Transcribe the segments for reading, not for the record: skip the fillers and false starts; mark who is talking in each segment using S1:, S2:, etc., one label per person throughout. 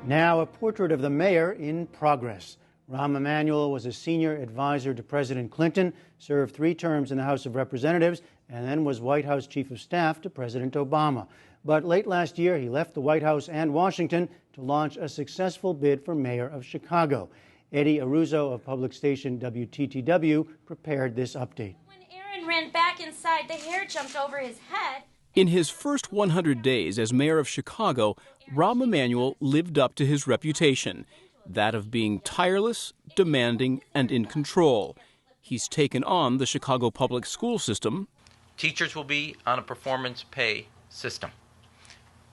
S1: Now, a portrait of the mayor in progress. Rahm Emanuel was a senior advisor to President Clinton, served 3 terms in the House of Representatives, and then was White House Chief of Staff to President Obama. But late last year, he left the White House and Washington to launch a successful bid for mayor of Chicago. Eddie Arruza of public station WTTW prepared this update.
S2: When Aaron ran back inside, the hair jumped over his head.
S3: In his first 100 days as mayor of Chicago, Rahm Emanuel lived up to his reputation, that of being tireless, demanding, and in control. He's taken on the Chicago public school system.
S4: Teachers will be on a performance pay system.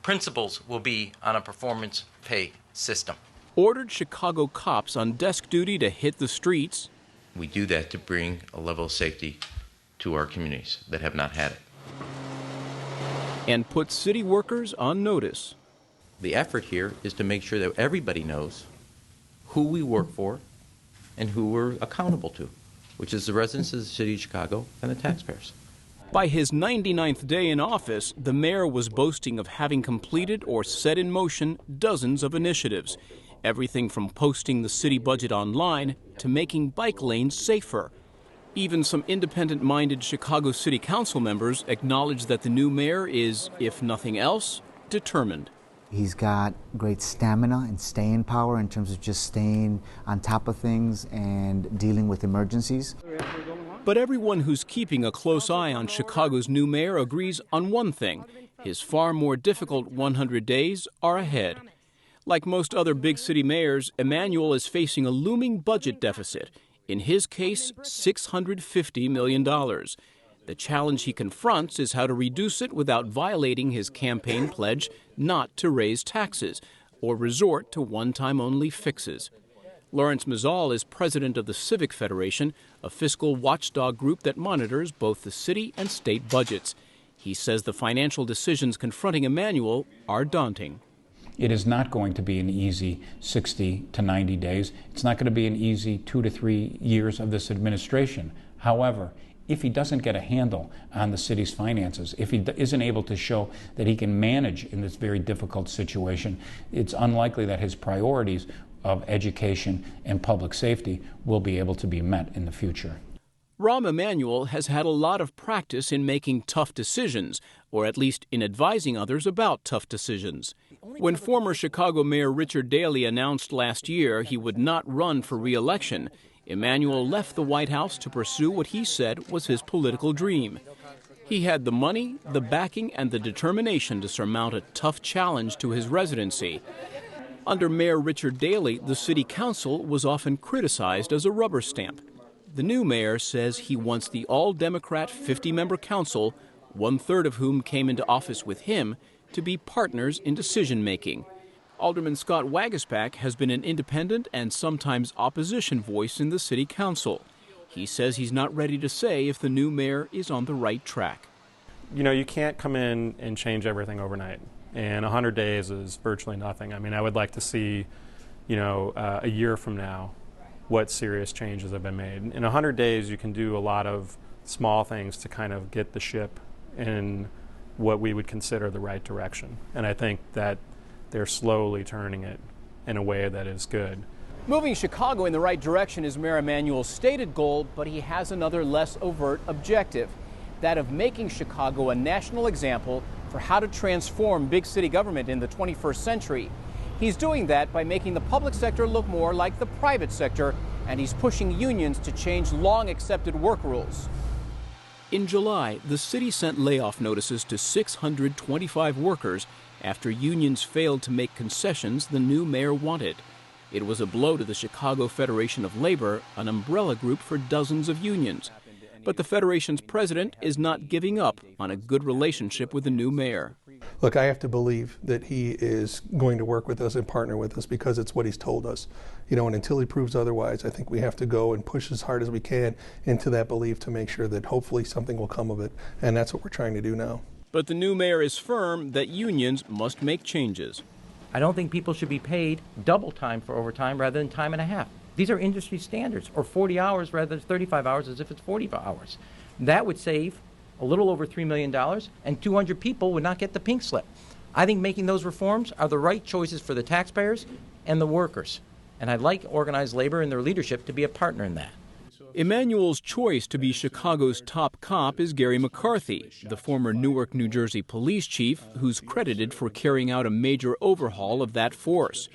S4: Principals will be on a performance pay system.
S3: Ordered Chicago cops on desk duty to hit the streets.
S4: We do that to bring a level of safety to our communities that have not had it.
S3: And put city workers on notice.
S4: The effort here is to make sure that everybody knows who we work for and who we're accountable to, which is the residents of the city of Chicago and the taxpayers.
S3: By his 99th day in office, the mayor was boasting of having completed or set in motion dozens of initiatives, everything from posting the city budget online to making bike lanes safer. Even some independent-minded Chicago City Council members acknowledge that the new mayor is, if nothing else, determined.
S5: He's got great stamina and staying power in terms of just staying on top of things and dealing with emergencies.
S3: But everyone who's keeping a close eye on Chicago's new mayor agrees on one thing: his far more difficult 100 days are ahead. Like most other big city mayors, Emanuel is facing a looming budget deficit. In his case, $650 million. The challenge he confronts is how to reduce it without violating his campaign pledge not to raise taxes or resort to one-time-only fixes. Lawrence Mazzal is president of the Civic Federation, a fiscal watchdog group that monitors both the city and state budgets. He says the financial decisions confronting Emanuel are daunting.
S6: It is not going to be an easy 60 to 90 days. It's not going to be an easy 2 to 3 years of this administration. However, if he doesn't get a handle on the city's finances, if he isn't able to show that he can manage in this very difficult situation, it's unlikely that his priorities of education and public safety will be able to be met in the future.
S3: Rahm Emanuel has had a lot of practice in making tough decisions, or at least in advising others about tough decisions. When former Chicago Mayor Richard Daley announced last year he would not run for re-election, Emanuel left the White House to pursue what he said was his political dream. He had the money, the backing, and the determination to surmount a tough challenge to his residency. Under Mayor Richard Daley, the city council was often criticized as a rubber stamp. The new mayor says he wants the all-Democrat 50-member council, 1/3 of whom came into office with him, to be partners in decision-making. Alderman Scott Waguespack has been an independent and sometimes opposition voice in the city council. He says he's not ready to say if the new mayor is on the right track.
S7: You know, you can't come in and change everything overnight, and 100 days is virtually nothing. I mean, I would like to see, a year from now, what serious changes have been made. In 100 days, you can do a lot of small things to kind of get the ship in what we would consider the right direction. And I think that they're slowly turning it in a way that is good.
S3: Moving Chicago in the right direction is Mayor Emanuel's stated goal, but he has another less overt objective, that of making Chicago a national example for how to transform big city government in the 21st century. He's doing that by making the public sector look more like the private sector, and he's pushing unions to change long-accepted work rules. In July, the city sent layoff notices to 625 workers after unions failed to make concessions the new mayor wanted. It was a blow to the Chicago Federation of Labor, an umbrella group for dozens of unions. But the Federation's president is not giving up on a good relationship with the new mayor.
S8: Look, I have to believe that he is going to work with us and partner with us because it's what he's told us. And until he proves otherwise, I think we have to go and push as hard as we can into that belief to make sure that hopefully something will come of it. And that's what we're trying to do now.
S3: But the new mayor is firm that unions must make changes.
S9: I don't think people should be paid double time for overtime rather than time and a half. These are industry standards, or 40 hours rather than 35 hours as if it's 40 hours. That would save a little over $3 million, and 200 people would not get the pink slip. I think making those reforms are the right choices for the taxpayers and the workers. And I'd like organized labor and their leadership to be a partner in that.
S3: Emanuel's choice to be Chicago's top cop is Gary McCarthy, the former Newark, New Jersey police chief, who's credited for carrying out a major overhaul of that force.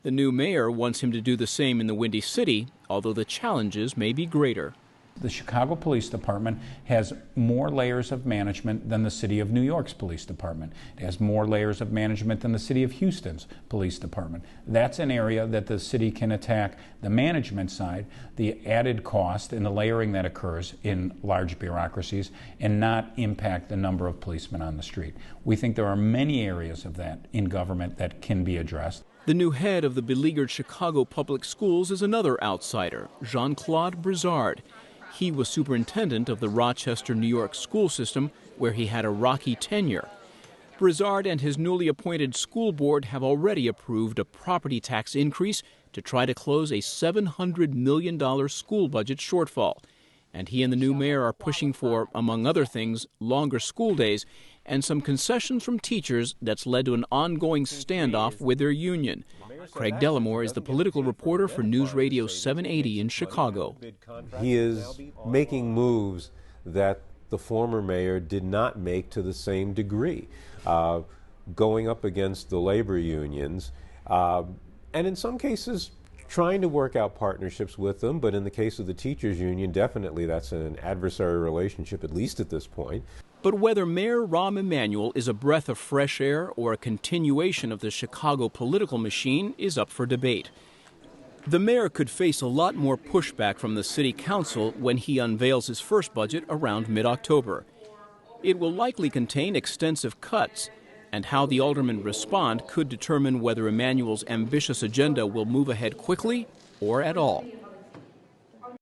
S3: The new mayor wants him to do the same in the Windy City, although the challenges may be greater.
S6: The Chicago Police Department has more layers of management than the City of New York's police department. It has more layers of management than the City of Houston's police department. That's an area that the city can attack the management side, the added cost and the layering that occurs in large bureaucracies, and not impact the number of policemen on the street. We think there are many areas of that in government that can be addressed.
S3: The new head of the beleaguered Chicago Public Schools is another outsider, Jean-Claude Brizard. He was superintendent of the Rochester, New York school system, where he had a rocky tenure. Brizard and his newly appointed school board have already approved a property tax increase to try to close a $700 million school budget shortfall. And he and the new mayor are pushing for, among other things, longer school days and some concessions from teachers that's led to an ongoing standoff with their union. Craig Dellamore is the political reporter for News Radio 780 in Chicago.
S10: He is making moves that the former mayor did not make to the same degree, going up against the labor unions, and in some cases trying to work out partnerships with them, but in the case of the teachers union, definitely that's an adversarial relationship, at least at this point.
S3: But whether Mayor Rahm Emanuel is a breath of fresh air or a continuation of the Chicago political machine is up for debate. The mayor could face a lot more pushback from the city council when he unveils his first budget around mid-October. It will likely contain extensive cuts, and how the aldermen respond could determine whether Emanuel's ambitious agenda will move ahead quickly or at all.